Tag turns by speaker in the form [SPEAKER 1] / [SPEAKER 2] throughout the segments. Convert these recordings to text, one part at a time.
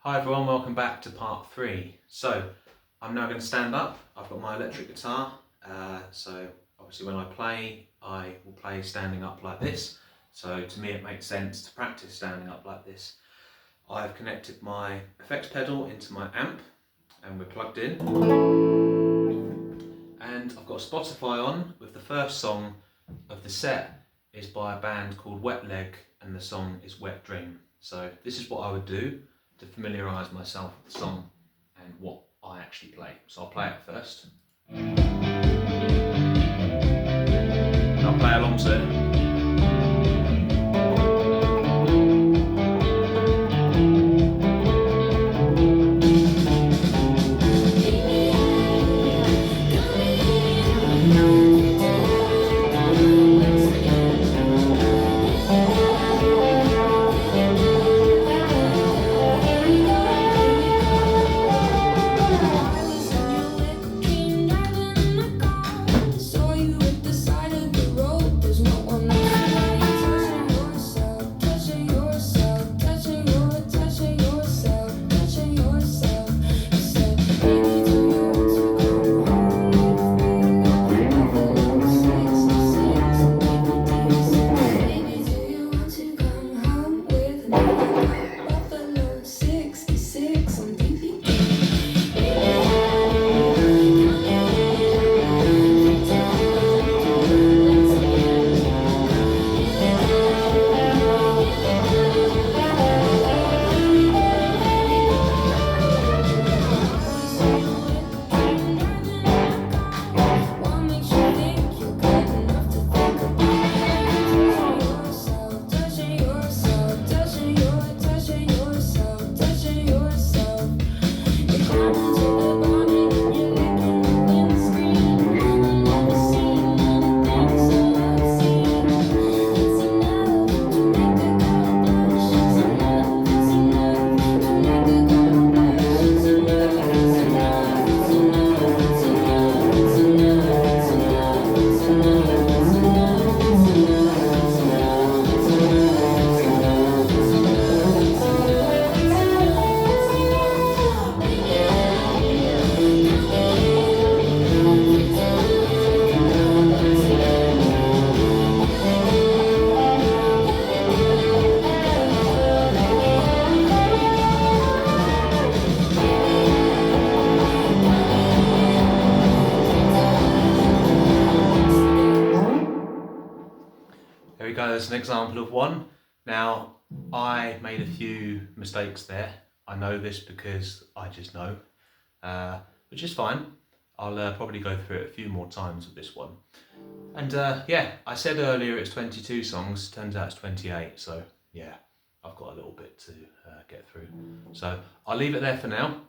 [SPEAKER 1] Hi everyone, welcome back to part 3. So, I'm now going to stand up. I've got my electric guitar, so obviously when I will play standing up like this. So to me it makes sense to practice standing up like this. I've connected my effects pedal into my amp and we're plugged in. And I've got Spotify on with the first song of the set is by a band called Wet Leg and the song is Wet Dream. So this is what I would do to familiarise myself with the song and what I actually play. So I'll play it first. And I'll play along to it. There we go, there's an example of one. Now, I made a few mistakes there. I know this because I just know, which is fine. I'll probably go through it a few more times with this one. And yeah, I said earlier it's 22 songs, turns out it's 28, so yeah, I've got a little bit to get through. So I'll leave it there for now,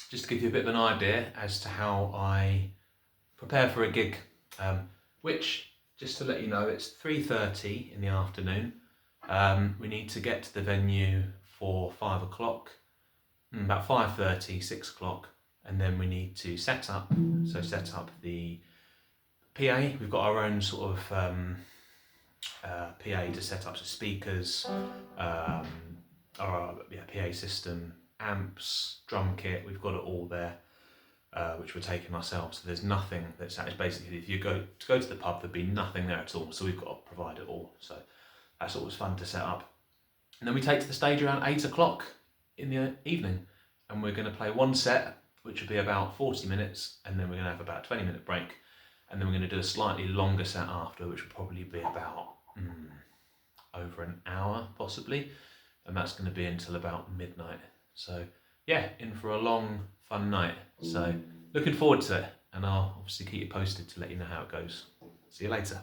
[SPEAKER 1] just to give you a bit of an idea as to how I prepare for a gig, which, just to let you know, it's 3:30 in the afternoon. We need to get to the venue for 5 o'clock, about 5:30, 6 o'clock, and then we need to set up. So set up the PA. We've got our own sort of PA to set up, so speakers, our PA system, amps, drum kit. We've got it all there. Which we're taking ourselves. So there's nothing that's basically, if you go to the pub, there'd be nothing there at all. So we've got to provide it all. So that's always fun to set up. And then we take to the stage around 8 o'clock in the evening, and we're going to play one set, which will be about 40 minutes, and then we're going to have about a 20-minute break, and then we're going to do a slightly longer set after, which will probably be about over an hour possibly, and that's going to be until about midnight. So yeah, in for a long, fun night. So looking forward to it, and I'll obviously keep you posted to let you know how it goes. See you later.